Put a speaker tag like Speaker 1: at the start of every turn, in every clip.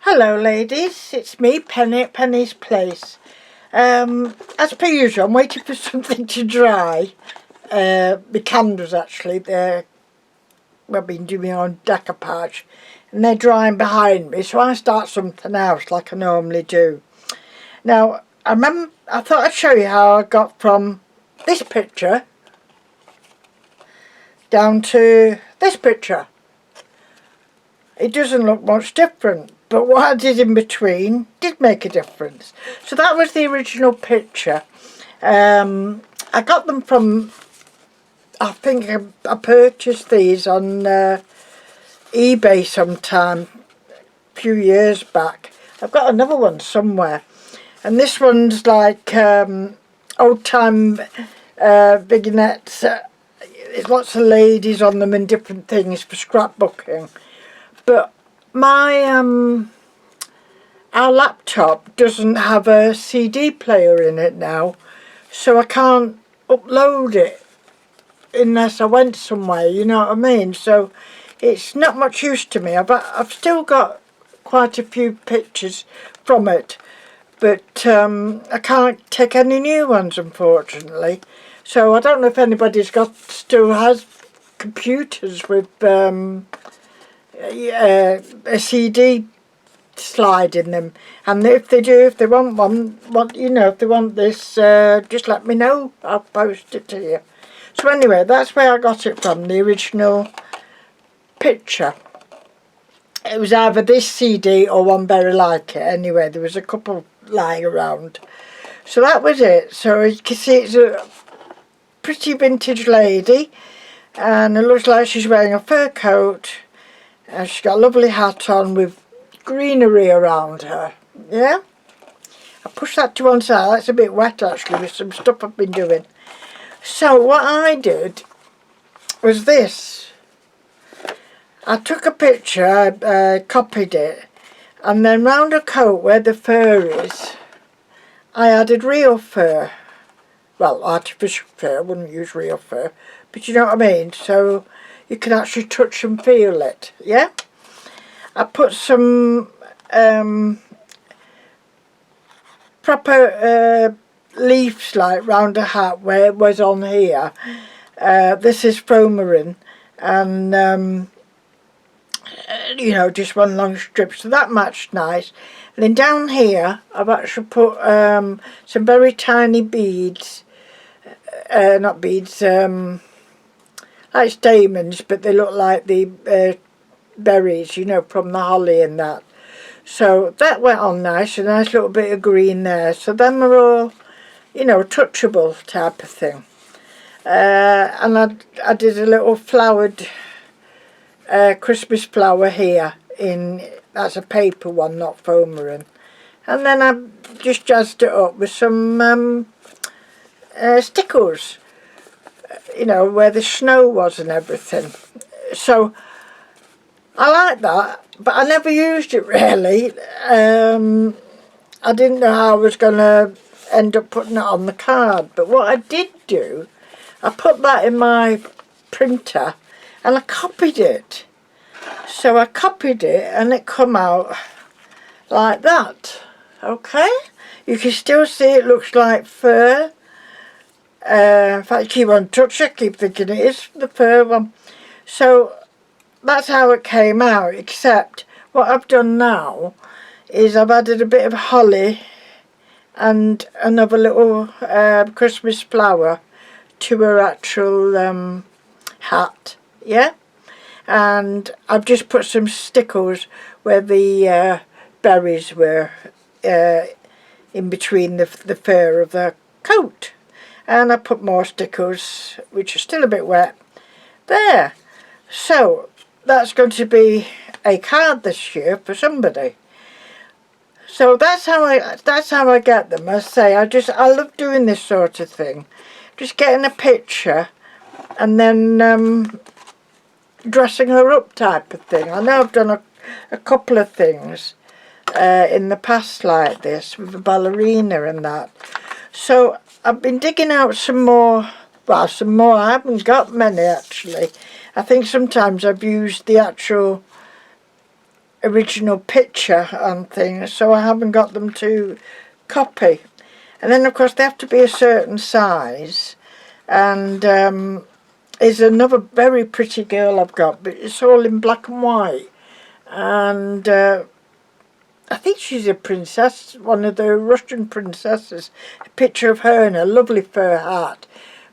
Speaker 1: Hello ladies, it's me, Penny at Penny's Place. As per usual, I'm waiting for something to dry. The candles actually, I've been doing on decoupage and they're drying behind me, so I start something else like I normally do. Now, I thought I'd show you how I got from this picture down to this picture. It doesn't look much different, but what I did in between did make a difference. So that was the original picture. I got them from, I think I purchased these on eBay sometime a few years back. I've got another one somewhere, and this one's like old time vignettes. There's lots of ladies on them and different things for scrapbooking. But my our laptop doesn't have a CD player in it now, so I can't upload it unless I went somewhere, you know what I mean? So it's not much use to me. I've still got quite a few pictures from it, but I can't take any new ones, unfortunately. So I don't know if anybody's still has computers with a CD slide in them, and if they do, if they want one, if they want this, just let me know. I'll post it to you. So anyway, that's where I got it from, the original picture. It was either this CD or one very like it. Anyway, there was a couple lying around, so that was it. So you can see it's a pretty vintage lady, and it looks like she's wearing a fur coat. And she's got a lovely hat on with greenery around her. Yeah? I push that to one side. That's a bit wet actually with some stuff I've been doing. So what I did was this. I took a picture, I copied it, and then round her coat where the fur is, I added real fur. Well, artificial fur. I wouldn't use real fur, but you know what I mean. So you can actually touch and feel it, yeah? I put some proper leaves like round a hat where it was on here. This is Fromarin, and just one long strip, so that matched nice. And then down here I've actually put some very tiny beads, not beads, like stamens, but they look like the berries, from the holly and that. So that went on nice, a nice little bit of green there. So them are all, touchable type of thing. And I did a little flowered Christmas flower here that's a paper one, not Fomarin. And then I just jazzed it up with some stickers, where the snow was and everything. So I like that, but I never used it really. I didn't know how I was going to end up putting it on the card, but what I did do, I put that in my printer and I copied it. So I copied it and it come out like that. Okay, you can still see it looks like fur. In fact, I keep on touching, I keep thinking it is the fur one. So that's how it came out, except what I've done now is I've added a bit of holly and another little Christmas flower to her actual hat, yeah? And I've just put some stickers where the berries were in between the fur of the coat. And I put more stickers, which are still a bit wet, there. So that's going to be a card this year for somebody. So that's how I get them. I say I love doing this sort of thing, just getting a picture and then dressing her up type of thing. I know I've done a couple of things in the past like this with a ballerina and that. So I've been digging out some more. I haven't got many actually. I think sometimes I've used the actual original picture and things, so I haven't got them to copy. And then of course they have to be a certain size, and is another very pretty girl I've got, but it's all in black and white, and I think she's a princess, one of the Russian princesses. A picture of her in a lovely fur hat,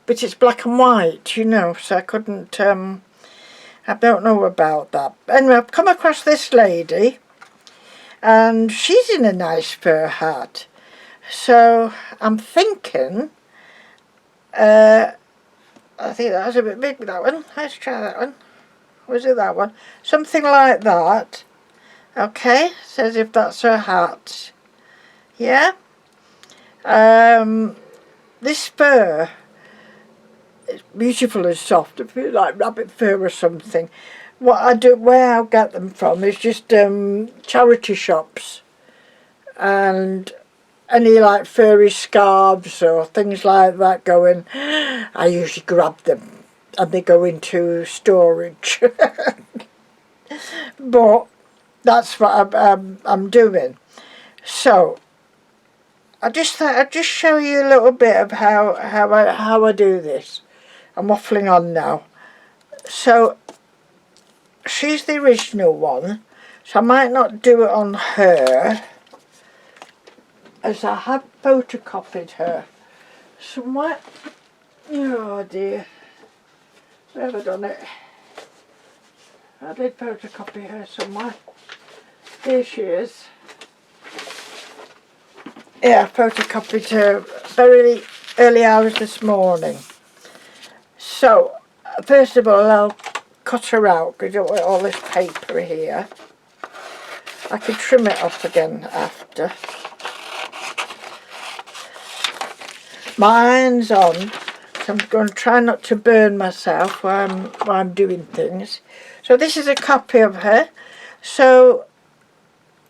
Speaker 1: but it's black and white, you know, so I couldn't, I don't know about that. Anyway, I've come across this lady, and she's in a nice fur hat. So I'm thinking, I think that was a bit big, that one. Let's try that one. Was it that one? Something like that. Okay, says if that's her hat. Yeah. This fur is beautiful and soft. I feel like rabbit fur or something. What I do, where I get them from, is just charity shops, and any like furry scarves or things like that going. I usually grab them, and they go into storage. But that's what I'm doing. So I just thought I'd just show you a little bit of how I do this. I'm waffling on now. So she's the original one, so I might not do it on her, as I have photocopied her somewhere. Oh dear, where have I done it? I did photocopy her somewhere. Here she is. Yeah, I photocopied her very early hours this morning. So, first of all, I'll cut her out because I don't want all this paper here. I can trim it off again after. My iron's on, so I'm going to try not to burn myself while I'm doing things. So this is a copy of her. So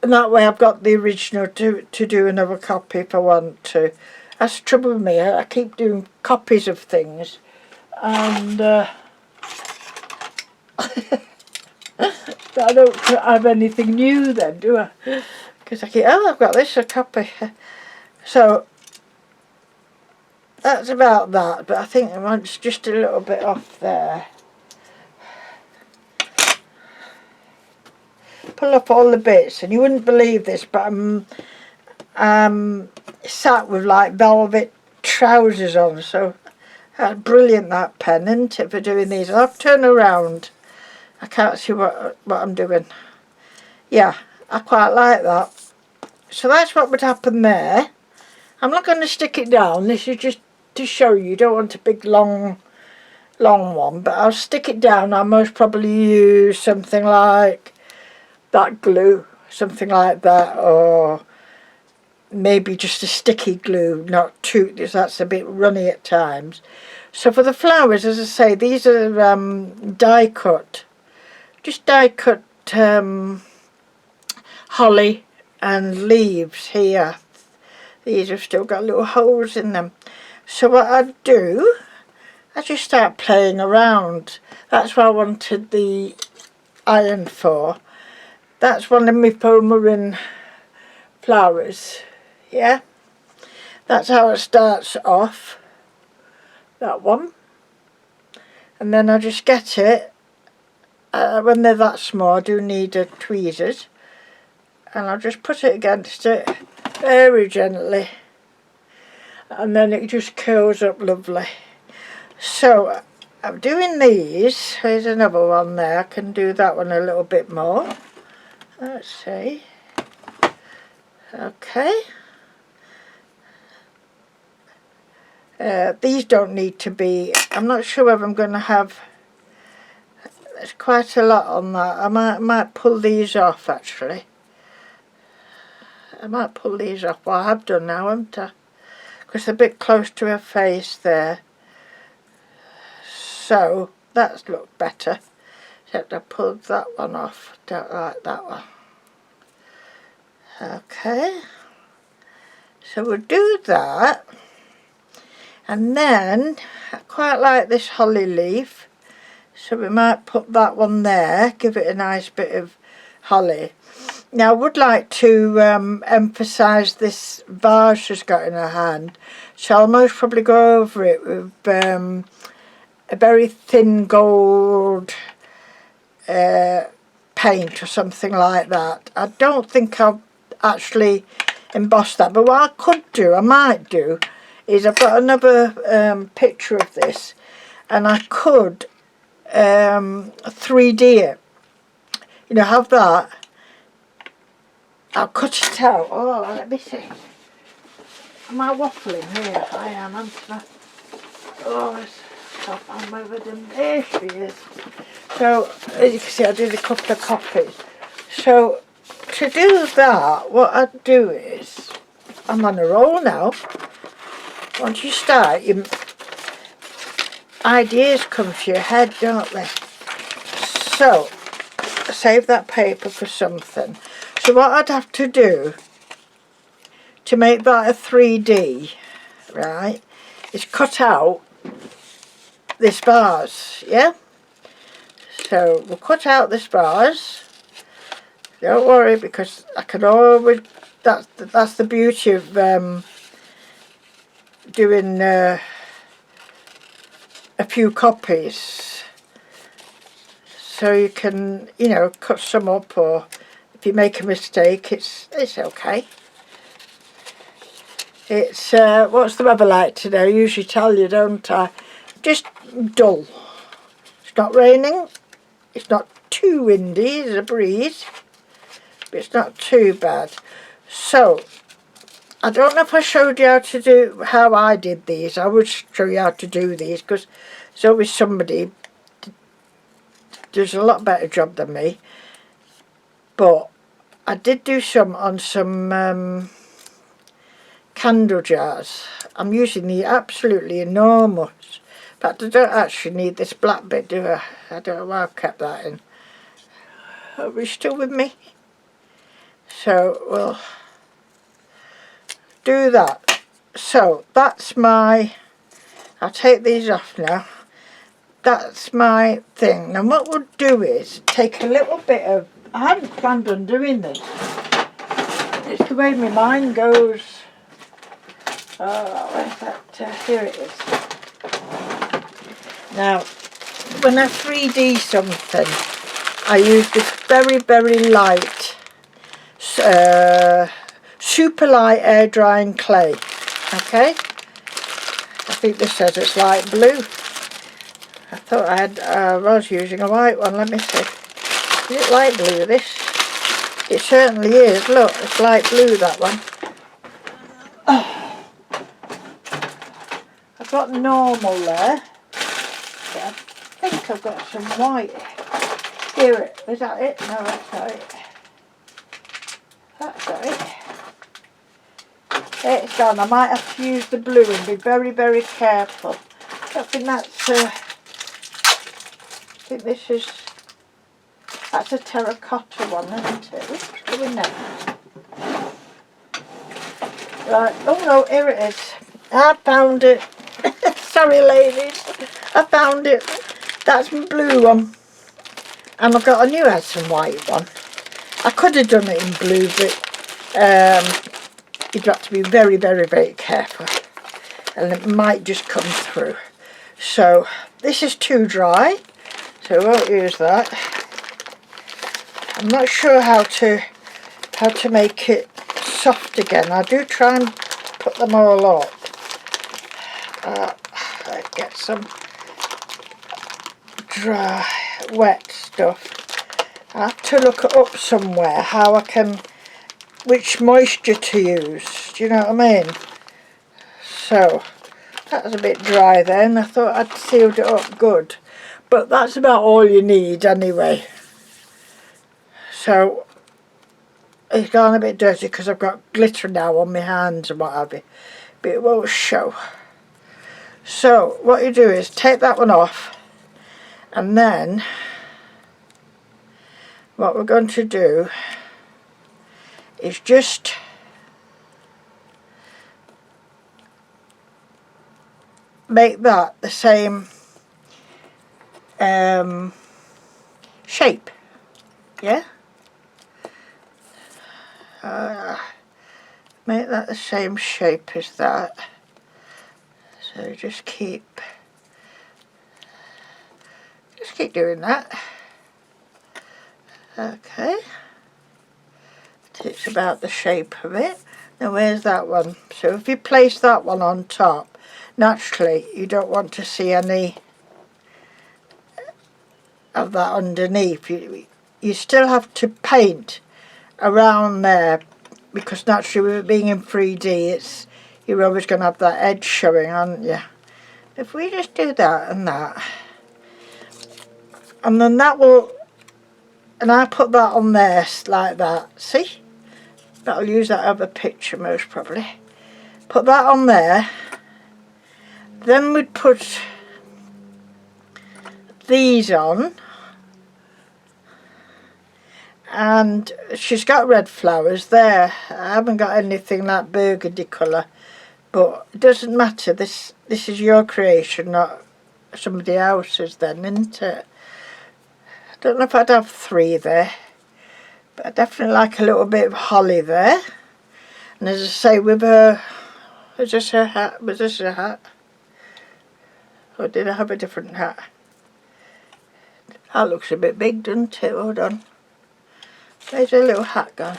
Speaker 1: and that way I've got the original to do another copy if I want to. That's the trouble with me. I keep doing copies of things, and I don't have anything new then, do I? Because I keep, oh, I've got this, a copy. So that's about that, but I think it's just a little bit off there. Pull up all the bits, and you wouldn't believe this, but I'm sat with like velvet trousers on, so that's brilliant, that pen, isn't it, for doing these. I'll have to turn around. I can't see what I'm doing. Yeah, I quite like that. So that's what would happen there. I'm not going to stick it down. This is just to show you. You don't want a big long one, but I'll stick it down. I'll most probably use something like that glue, something like that, or maybe just a sticky glue, not too, because that's a bit runny at times. So for the flowers, as I say, these are die cut, just die cut holly and leaves here. These have still got little holes in them. So what I do, I just start playing around. That's what I wanted the iron for. That's one of my Pomeranian flowers, yeah. That's how it starts off, that one. And then I just get it, when they're that small I do need a tweezers, and I'll just put it against it very gently, and then it just curls up lovely. So I'm doing these. There's another one there. I can do that one a little bit more. Let's see. Okay. These don't need to be, I'm not sure if I'm going to have, there's quite a lot on that. I might pull these off actually. I might pull these off. Well, I have done now, haven't I? Because they're a bit close to her face there. So that's looked better. Except I pulled that one off. Don't like that one. Okay. So we'll do that. And then I quite like this holly leaf. So we might put that one there. Give it a nice bit of Holly. Now I would like to emphasise this vase she's got in her hand, so I'll most probably go over it with a very thin gold paint or something like that. I don't think I'll actually emboss that, but what I could do, I might do, is I've got another picture of this, and I could 3D it, you know, have that. I'll cut it out. Oh, let me see. Am I waffling here? I am, aren't I? Oh, I'm over them. There she is. So, as you can see, I did a couple of copies. So, to do that, what I'd do is, I'm on a roll now. Once you start, ideas come to your head, don't they? So, save that paper for something. So what I'd have to do to make that a 3D, right, is cut out this vase, yeah? So we'll cut out this vase. Don't worry, because I can always, that's the beauty of doing a few copies. So you can, you know, cut some up, or if you make a mistake, it's okay. It's what's the weather like today? I usually tell you, don't I? Just dull. It's not raining. It's not too windy. There's a breeze, but it's not too bad. So I don't know if I showed you how I did these. I would show you how to do these, because there's always somebody does a lot better job than me. But I did do some on some candle jars. I'm using the absolutely enormous. In fact, I don't actually need this black bit, do I? I don't know why I've kept that in. Are we still with me? So we'll do that. So that's my, I'll take these off now. That's my thing. Now what we'll do is take a little bit of, I hadn't planned on doing this. It's the way my mind goes. Oh, where's that? Here it is. Now, when I 3D something, I use this very, very light, super light air drying clay. Okay? I think this says it's light blue. I thought I was using a white one. Let me see. Is it light blue, this? It certainly is. Look, it's light blue, that one. Oh. I've got normal there. Yeah, I think I've got some white. Here, is that it? No, that's not it. That's not it. There it's gone. I might have to use the blue and be very, very careful. I think that's, I think this is, that's a terracotta one, isn't it? What's going next? Right, oh no, here it is. I found it. Sorry ladies, I found it. That's my blue one. And I've got a new some white one. I could have done it in blue, but you've got to be very, very, very careful. And it might just come through. So this is too dry, so I won't use that. I'm not sure how to make it soft again. I do try and put them all up. Let's get some dry, wet stuff. I have to look it up somewhere how I can, which moisture to use. Do you know what I mean? So that was a bit dry then. I thought I'd sealed it up good, but that's about all you need anyway. So it's gone a bit dirty because I've got glitter now on my hands and what have you, but it won't show. So what you do is take that one off, and then what we're going to do is just make that the same shape, yeah? make that the same shape as that. So just keep doing that. Okay. It's about the shape of it. Now where's that one? So if you place that one on top, naturally you don't want to see any of that underneath. You still have to paint around there, because naturally with it being in 3D, you're always going to have that edge showing, aren't you? If we just do that and that, and then that will, and I put that on there like that, see? That'll use that other picture most probably. Put that on there, then we'd put these on, and she's got red flowers there. I haven't got anything that burgundy colour, but it doesn't matter. This is your creation, not somebody else's then, isn't it? I don't know if I'd have 3 there, but I definitely like a little bit of holly there. And as I say, with her, was this her hat? Was this her hat? Or did I have a different hat? That looks a bit big, doesn't it? Hold on. Where's her little hat gone?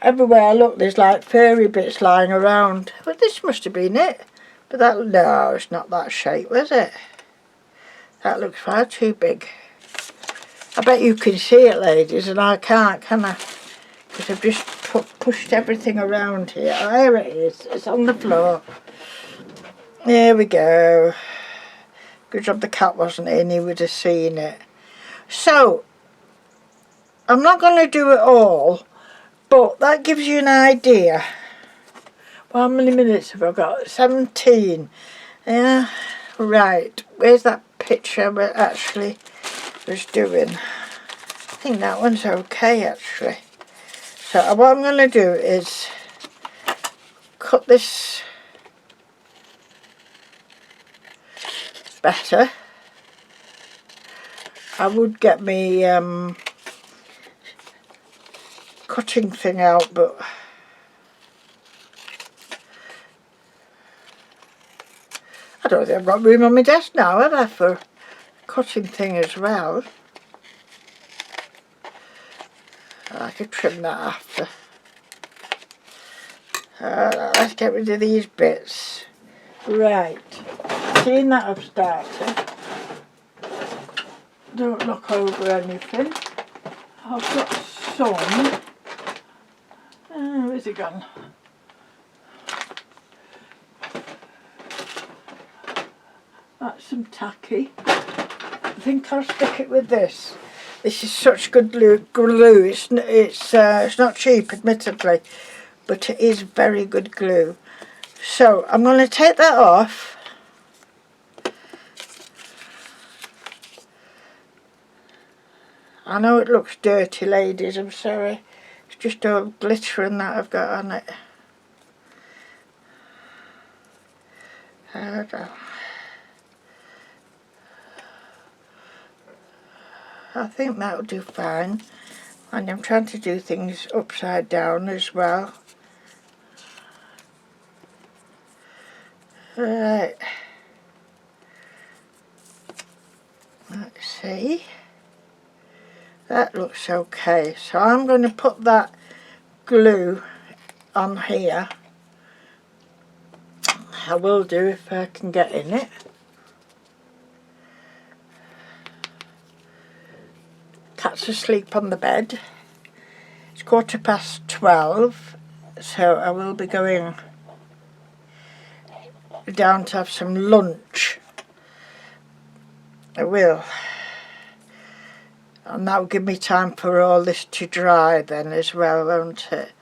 Speaker 1: Everywhere I look there's like furry bits lying around. But this must have been it. But that, no, it's not that shape, was it? That looks far too big. I bet you can see it, ladies, and I can't, can I? Because I've just pushed everything around here. Oh, here it is. It's on the floor. There we go. Good job the cat wasn't in, he would have seen it. So, I'm not going to do it all, but that gives you an idea. Well, how many minutes have I got? 17. Yeah, right. Where's that picture I actually was doing? I think that one's okay, actually. So what I'm going to do is cut this better. I would get me cutting thing out, but I don't think I've got room on my desk now, have I, for a cutting thing as well. I could trim that after. Let's get rid of these bits. Right, seeing that I've started, don't look over anything. I've got some, where's it gone? That's some tacky. I think I'll stick it with this. This is such good glue. It's not cheap, admittedly, but it is very good glue. So I'm going to take that off. I know it looks dirty, ladies, I'm sorry. It's just all glitter and that I've got on it. I think that'll do fine. And I'm trying to do things upside down as well. Right. Let's see. That looks okay. So I'm going to put that glue on here. I will do if I can get in it. Cat's asleep on the bed. It's 12:15, so I will be going down to have some lunch. I will. And that will give me time for all this to dry then as well, won't it?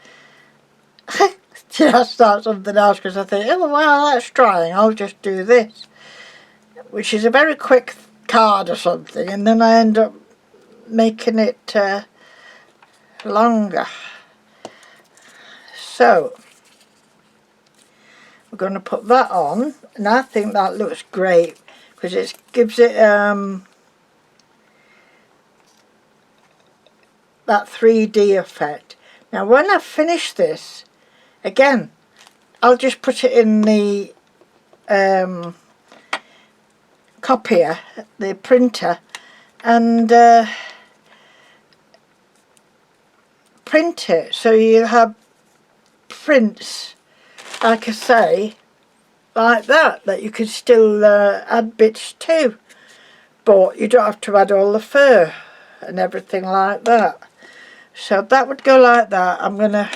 Speaker 1: I'll start something else because I think, oh, well, that's drying, I'll just do this. Which is a very quick card or something, and then I end up making it longer. So we're going to put that on, and I think that looks great because it gives it that 3D effect. Now when I finish this, again, I'll just put it in the copier, the printer, and print it, so you have prints, like I say, like that you could still add bits to, but you don't have to add all the fur and everything like that. So that would go like that. I'm going to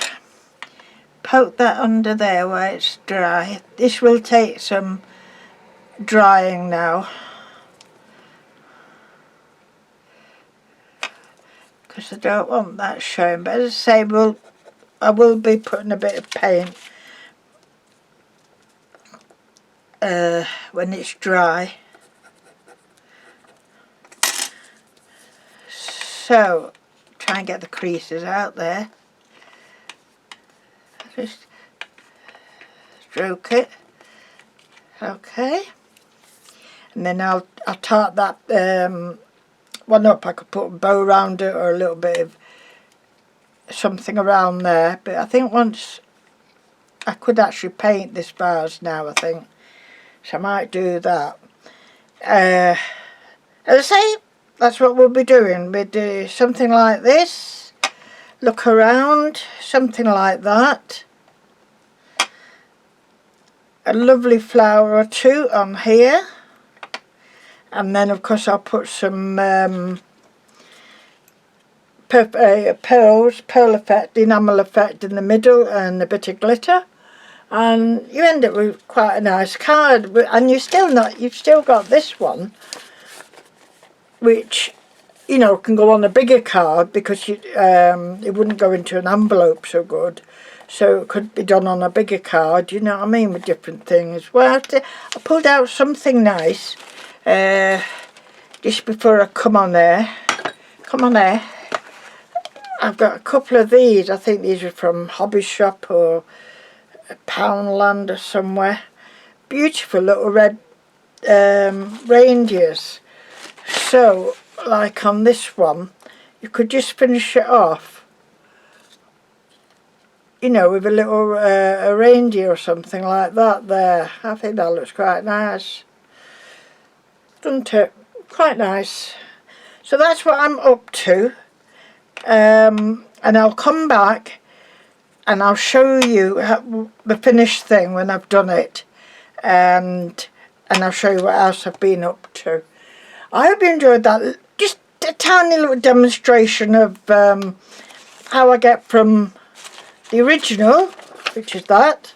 Speaker 1: poke that under there where it's dry. This will take some drying now, because I don't want that showing, but as I say, I will be putting a bit of paint when it's dry. So try and get the creases out there. Just stroke it. Okay, and then I'll tart that one up. I could put a bow around it or a little bit of something around there, but I think once I could actually paint this bars now, I think, so I might do that. As I say, that's what we'll be doing. We'll do something like this, look around, something like that, a lovely flower or two on here, and then of course I'll put some pearl effect, enamel effect in the middle, and a bit of glitter, and you end up with quite a nice card. And you've still got this one, which, you know, can go on a bigger card, because it wouldn't go into an envelope so good, so it could be done on a bigger card, you know what I mean, with different things. Well, I pulled out something nice just before I come on there. I've got a couple of these. I think these are from Hobby Shop or Poundland or somewhere. Beautiful little red reindeers. So, like on this one, you could just finish it off, you know, with a little a reindeer or something like that there. I think that looks quite nice, doesn't it? Quite nice. So that's what I'm up to, and I'll come back and I'll show you the finished thing when I've done it, and I'll show you what else I've been up to. I hope you enjoyed that. Just a tiny little demonstration of how I get from the original, which is that,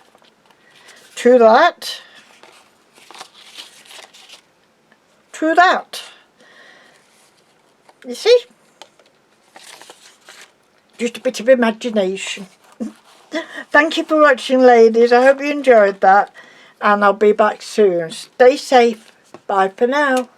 Speaker 1: to that, to that. You see? Just a bit of imagination. Thank you for watching, ladies. I hope you enjoyed that, and I'll be back soon. Stay safe. Bye for now.